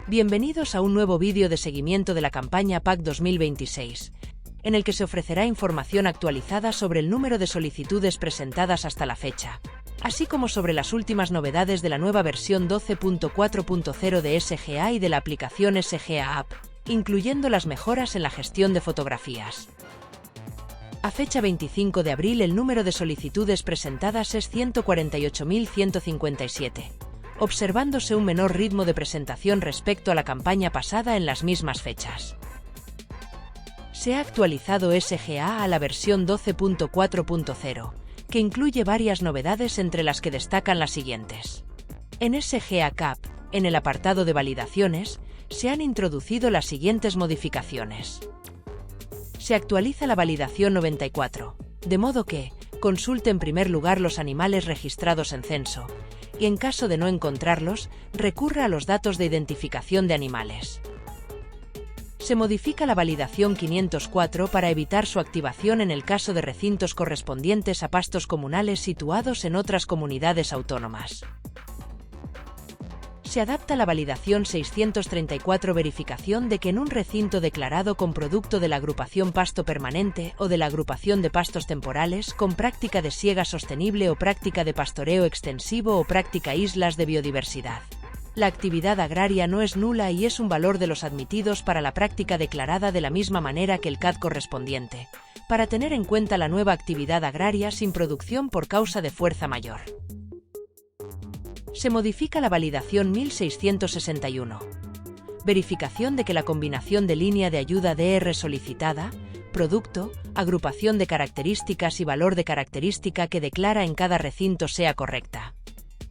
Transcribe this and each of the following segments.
Bienvenidos a un nuevo vídeo de seguimiento de la campaña PAC 2026, en el que se ofrecerá información actualizada sobre el número de solicitudes presentadas hasta la fecha, así como sobre las últimas novedades de la nueva versión 12.4.0 de SGA y de la aplicación SGA App, incluyendo las mejoras en la gestión de fotografías. A fecha 25 de abril el número de solicitudes presentadas es 148.157. observándose un menor ritmo de presentación respecto a la campaña pasada en las mismas fechas. Se ha actualizado SGA a la versión 12.4.0, que incluye varias novedades entre las que destacan las siguientes. En SGA Cap, en el apartado de validaciones, se han introducido las siguientes modificaciones. Se actualiza la validación 94, de modo que consulte en primer lugar los animales registrados en censo, y en caso de no encontrarlos, recurra a los datos de identificación de animales. Se modifica la validación 504 para evitar su activación en el caso de recintos correspondientes a pastos comunales situados en otras comunidades autónomas. Se adapta la validación 634 verificación de que en un recinto declarado con producto de la agrupación pasto permanente o de la agrupación de pastos temporales con práctica de siega sostenible o práctica de pastoreo extensivo o práctica islas de biodiversidad. La actividad agraria no es nula y es un valor de los admitidos para la práctica declarada de la misma manera que el CAD correspondiente, para tener en cuenta la nueva actividad agraria sin producción por causa de fuerza mayor. Se modifica la validación 1661. Verificación de que la combinación de línea de ayuda DR solicitada, producto, agrupación de características y valor de característica que declara en cada recinto sea correcta.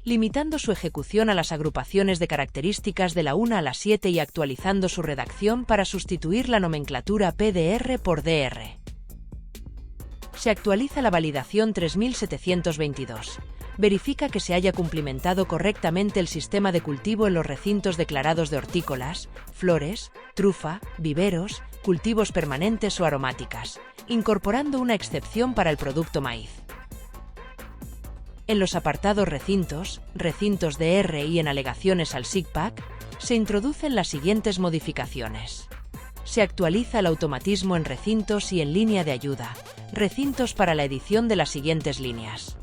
Limitando su ejecución a las agrupaciones de características de la 1 a la 7 y actualizando su redacción para sustituir la nomenclatura PDR por DR. Se actualiza la validación 3722. Verifica que se haya cumplimentado correctamente el sistema de cultivo en los recintos declarados de hortícolas, flores, trufa, viveros, cultivos permanentes o aromáticas, incorporando una excepción para el producto maíz. En los apartados recintos DR y en alegaciones al SIGPAC, se introducen las siguientes modificaciones. Se actualiza el automatismo en recintos y en línea de ayuda, recintos para la edición de las siguientes líneas.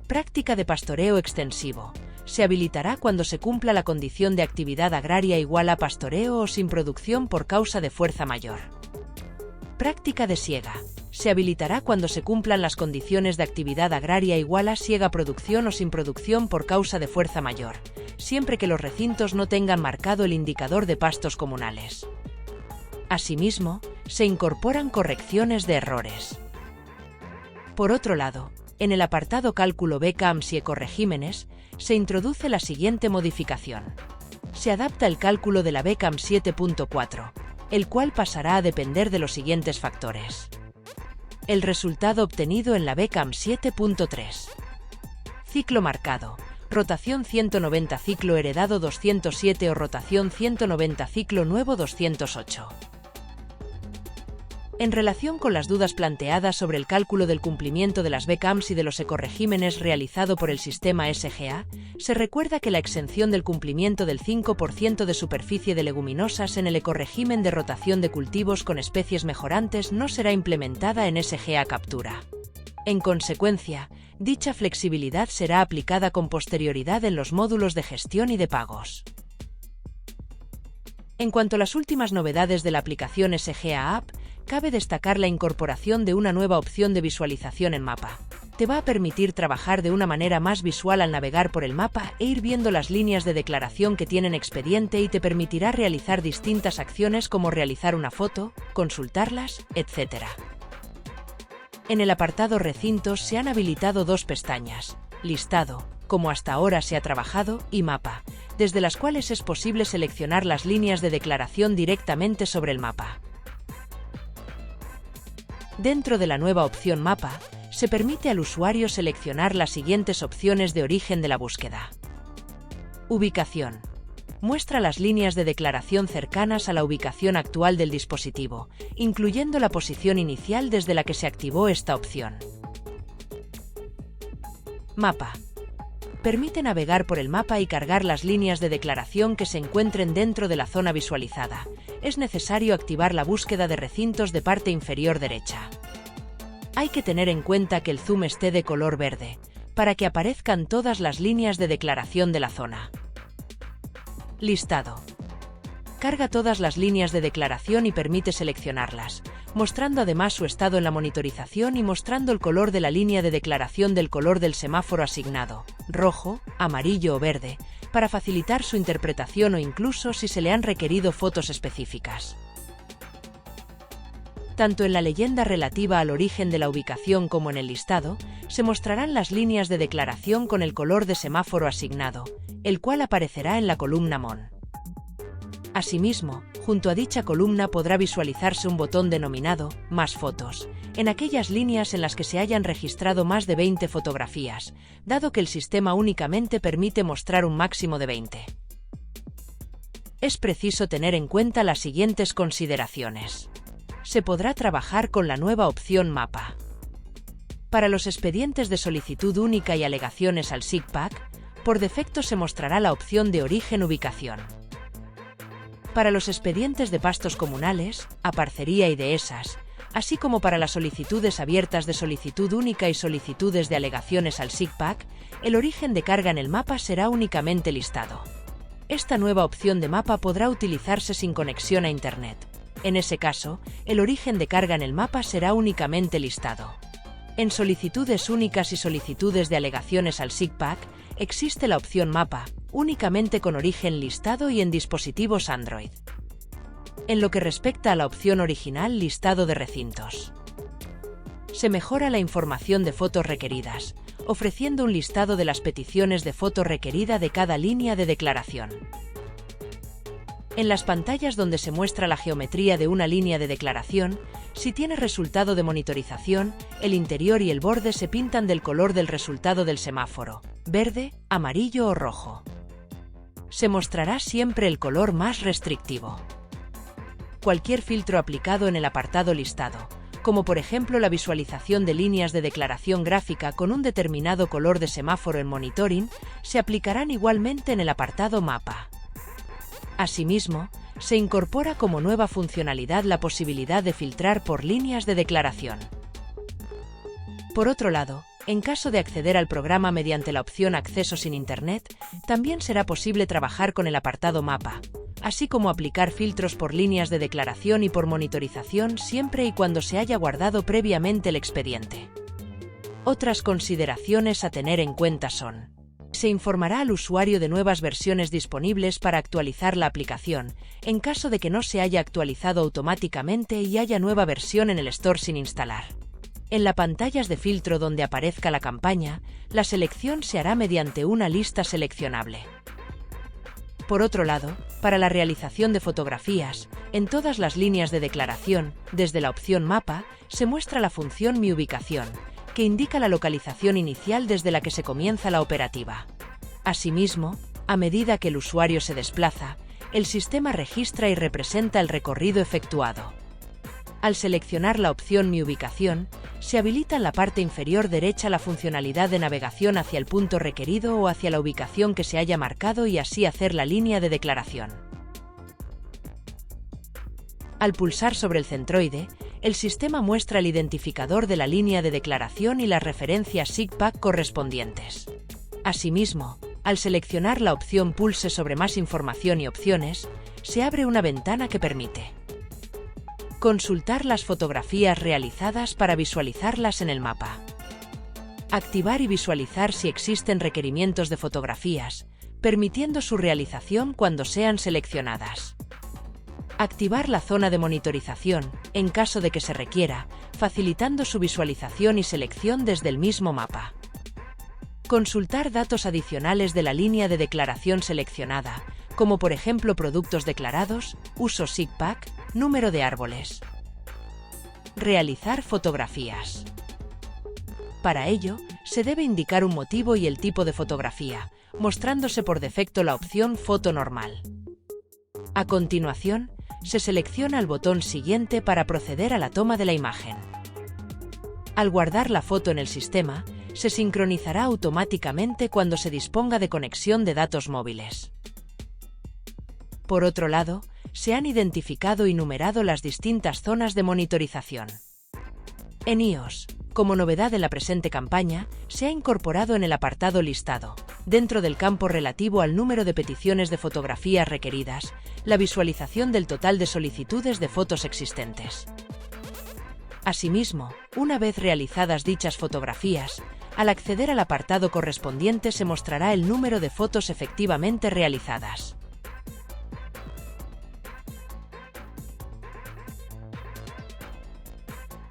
Práctica de pastoreo extensivo. Se habilitará cuando se cumpla la condición de actividad agraria igual a pastoreo o sin producción por causa de fuerza mayor. Práctica de siega. Se habilitará cuando se cumplan las condiciones de actividad agraria igual a siega producción o sin producción por causa de fuerza mayor, siempre que los recintos no tengan marcado el indicador de pastos comunales. Asimismo, se incorporan correcciones de errores. Por otro lado, en el apartado Cálculo BCAMS y ecorregímenes, se introduce la siguiente modificación. Se adapta el cálculo de la BCAMS 7.4, el cual pasará a depender de los siguientes factores. El resultado obtenido en la BCAMS 7.3. Ciclo marcado, rotación 190 ciclo heredado 207 o rotación 190 ciclo nuevo 208. En relación con las dudas planteadas sobre el cálculo del cumplimiento de las BCAMS y de los ecorregímenes realizado por el sistema SGA, se recuerda que la exención del cumplimiento del 5% de superficie de leguminosas en el ecorregimen de rotación de cultivos con especies mejorantes no será implementada en SGA Captura. En consecuencia, dicha flexibilidad será aplicada con posterioridad en los módulos de gestión y de pagos. En cuanto a las últimas novedades de la aplicación SGA App, cabe destacar la incorporación de una nueva opción de visualización en mapa. Te va a permitir trabajar de una manera más visual al navegar por el mapa e ir viendo las líneas de declaración que tienen expediente y te permitirá realizar distintas acciones como realizar una foto, consultarlas, etc. En el apartado Recintos se han habilitado dos pestañas, Listado, como hasta ahora se ha trabajado, y Mapa, desde las cuales es posible seleccionar las líneas de declaración directamente sobre el mapa. Dentro de la nueva opción Mapa, se permite al usuario seleccionar las siguientes opciones de origen de la búsqueda. Ubicación. Muestra las líneas de declaración cercanas a la ubicación actual del dispositivo, incluyendo la posición inicial desde la que se activó esta opción. Mapa. Permite navegar por el mapa y cargar las líneas de declaración que se encuentren dentro de la zona visualizada. Es necesario activar la búsqueda de recintos de parte inferior derecha. Hay que tener en cuenta que el zoom esté de color verde, para que aparezcan todas las líneas de declaración de la zona. Listado. Carga todas las líneas de declaración y permite seleccionarlas, mostrando además su estado en la monitorización y mostrando el color de la línea de declaración del color del semáforo asignado, rojo, amarillo o verde, para facilitar su interpretación o incluso si se le han requerido fotos específicas. Tanto en la leyenda relativa al origen de la ubicación como en el listado, se mostrarán las líneas de declaración con el color de semáforo asignado, el cual aparecerá en la columna MON. Asimismo, junto a dicha columna podrá visualizarse un botón denominado Más fotos, en aquellas líneas en las que se hayan registrado más de 20 fotografías, dado que el sistema únicamente permite mostrar un máximo de 20. Es preciso tener en cuenta las siguientes consideraciones. Se podrá trabajar con la nueva opción Mapa. Para los expedientes de solicitud única y alegaciones al SIGPAC, por defecto se mostrará la opción de origen-ubicación. Para los expedientes de pastos comunales, a parcería y dehesas, así como para las solicitudes abiertas de solicitud única y solicitudes de alegaciones al SIGPAC, el origen de carga en el mapa será únicamente listado. Esta nueva opción de mapa podrá utilizarse sin conexión a Internet. En ese caso, el origen de carga en el mapa será únicamente listado. En solicitudes únicas y solicitudes de alegaciones al SIGPAC, existe la opción Mapa, únicamente con origen listado y en dispositivos Android. En lo que respecta a la opción original Listado de recintos, se mejora la información de fotos requeridas, ofreciendo un listado de las peticiones de foto requerida de cada línea de declaración. En las pantallas donde se muestra la geometría de una línea de declaración, si tiene resultado de monitorización, el interior y el borde se pintan del color del resultado del semáforo, verde, amarillo o rojo. Se mostrará siempre el color más restrictivo. Cualquier filtro aplicado en el apartado listado, como por ejemplo la visualización de líneas de declaración gráfica con un determinado color de semáforo en monitoring, se aplicarán igualmente en el apartado Mapa. Asimismo, se incorpora como nueva funcionalidad la posibilidad de filtrar por líneas de declaración. Por otro lado, en caso de acceder al programa mediante la opción Acceso sin Internet, también será posible trabajar con el apartado Mapa, así como aplicar filtros por líneas de declaración y por monitorización siempre y cuando se haya guardado previamente el expediente. Otras consideraciones a tener en cuenta son: se informará al usuario de nuevas versiones disponibles para actualizar la aplicación, en caso de que no se haya actualizado automáticamente y haya nueva versión en el Store sin instalar. En las pantallas de filtro donde aparezca la campaña, la selección se hará mediante una lista seleccionable. Por otro lado, para la realización de fotografías, en todas las líneas de declaración, desde la opción Mapa, se muestra la función Mi ubicación, que indica la localización inicial desde la que se comienza la operativa. Asimismo, a medida que el usuario se desplaza, el sistema registra y representa el recorrido efectuado. Al seleccionar la opción Mi ubicación, se habilita en la parte inferior derecha la funcionalidad de navegación hacia el punto requerido o hacia la ubicación que se haya marcado y así hacer la línea de declaración. Al pulsar sobre el centroide, el sistema muestra el identificador de la línea de declaración y las referencias SIGPAC correspondientes. Asimismo, al seleccionar la opción Pulse sobre Más información y opciones, se abre una ventana que permite consultar las fotografías realizadas para visualizarlas en el mapa. Activar y visualizar si existen requerimientos de fotografías, permitiendo su realización cuando sean seleccionadas. Activar la zona de monitorización, en caso de que se requiera, facilitando su visualización y selección desde el mismo mapa. Consultar datos adicionales de la línea de declaración seleccionada, como por ejemplo productos declarados, uso SIGPAC, número de árboles. Realizar fotografías. Para ello, se debe indicar un motivo y el tipo de fotografía, mostrándose por defecto la opción Foto normal. A continuación, se selecciona el botón Siguiente para proceder a la toma de la imagen. Al guardar la foto en el sistema, se sincronizará automáticamente cuando se disponga de conexión de datos móviles. Por otro lado, se han identificado y numerado las distintas zonas de monitorización. En iOS, como novedad de la presente campaña, se ha incorporado en el apartado Listado, dentro del campo relativo al número de peticiones de fotografías requeridas, la visualización del total de solicitudes de fotos existentes. Asimismo, una vez realizadas dichas fotografías, al acceder al apartado correspondiente se mostrará el número de fotos efectivamente realizadas.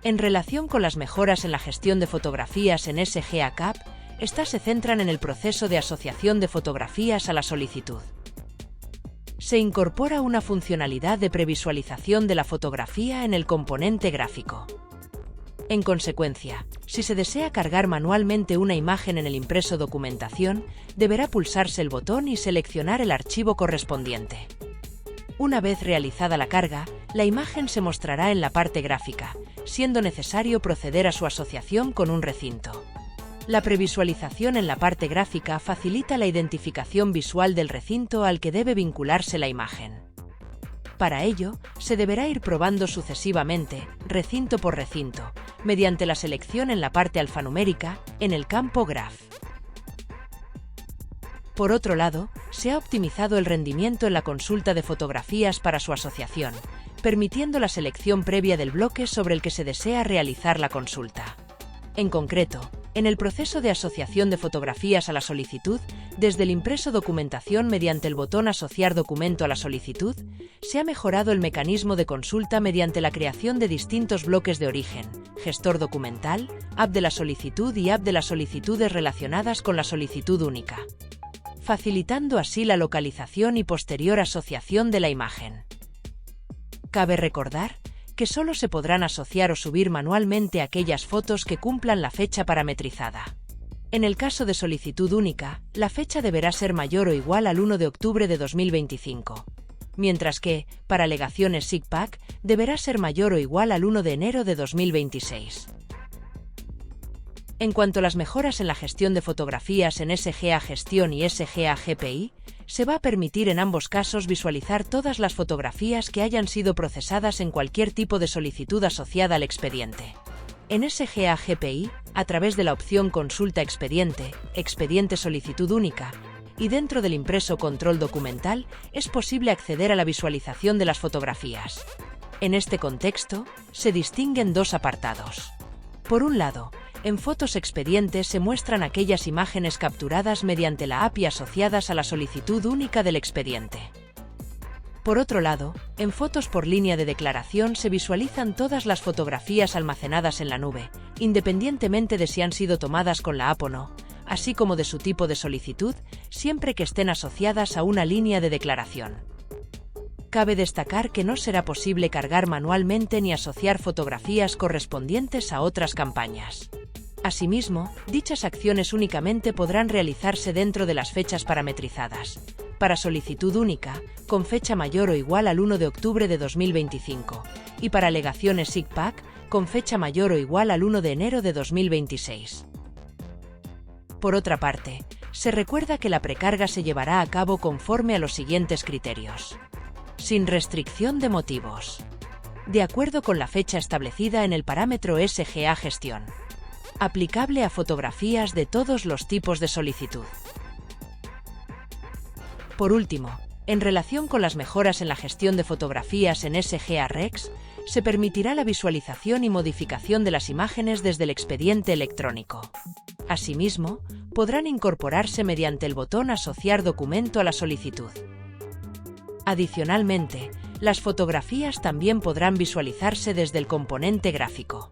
En relación con las mejoras en la gestión de fotografías en SGA-CAP, estas se centran en el proceso de asociación de fotografías a la solicitud. Se incorpora una funcionalidad de previsualización de la fotografía en el componente gráfico. En consecuencia, si se desea cargar manualmente una imagen en el impreso documentación, deberá pulsarse el botón y seleccionar el archivo correspondiente. Una vez realizada la carga, la imagen se mostrará en la parte gráfica, siendo necesario proceder a su asociación con un recinto. La previsualización en la parte gráfica facilita la identificación visual del recinto al que debe vincularse la imagen. Para ello, se deberá ir probando sucesivamente, recinto por recinto, mediante la selección en la parte alfanumérica, en el campo Graph. Por otro lado, se ha optimizado el rendimiento en la consulta de fotografías para su asociación, permitiendo la selección previa del bloque sobre el que se desea realizar la consulta. En concreto, en el proceso de asociación de fotografías a la solicitud, desde el impreso documentación mediante el botón Asociar documento a la solicitud, se ha mejorado el mecanismo de consulta mediante la creación de distintos bloques de origen, gestor documental, app de la solicitud y app de las solicitudes relacionadas con la solicitud única, facilitando así la localización y posterior asociación de la imagen. Cabe recordar que solo se podrán asociar o subir manualmente aquellas fotos que cumplan la fecha parametrizada. En el caso de solicitud única, la fecha deberá ser mayor o igual al 1 de octubre de 2025, mientras que, para alegaciones SIGPAC, deberá ser mayor o igual al 1 de enero de 2026. En cuanto a las mejoras en la gestión de fotografías en SGA Gestión y SGA GPI, se va a permitir en ambos casos visualizar todas las fotografías que hayan sido procesadas en cualquier tipo de solicitud asociada al expediente. En SGA GPI, a través de la opción Consulta Expediente, Expediente Solicitud Única, y dentro del impreso Control Documental, es posible acceder a la visualización de las fotografías. En este contexto, se distinguen dos apartados. Por un lado, en Fotos Expedientes se muestran aquellas imágenes capturadas mediante la API asociadas a la solicitud única del expediente. Por otro lado, en Fotos por línea de declaración se visualizan todas las fotografías almacenadas en la nube, independientemente de si han sido tomadas con la app o no, así como de su tipo de solicitud, siempre que estén asociadas a una línea de declaración. Cabe destacar que no será posible cargar manualmente ni asociar fotografías correspondientes a otras campañas. Asimismo, dichas acciones únicamente podrán realizarse dentro de las fechas parametrizadas. Para solicitud única, con fecha mayor o igual al 1 de octubre de 2025, y para alegaciones SIGPAC, con fecha mayor o igual al 1 de enero de 2026. Por otra parte, se recuerda que la precarga se llevará a cabo conforme a los siguientes criterios. Sin restricción de motivos. De acuerdo con la fecha establecida en el parámetro SGA Gestión. Aplicable a fotografías de todos los tipos de solicitud. Por último, en relación con las mejoras en la gestión de fotografías en SGA Rex, se permitirá la visualización y modificación de las imágenes desde el expediente electrónico. Asimismo, podrán incorporarse mediante el botón Asociar documento a la solicitud. Adicionalmente, las fotografías también podrán visualizarse desde el componente gráfico.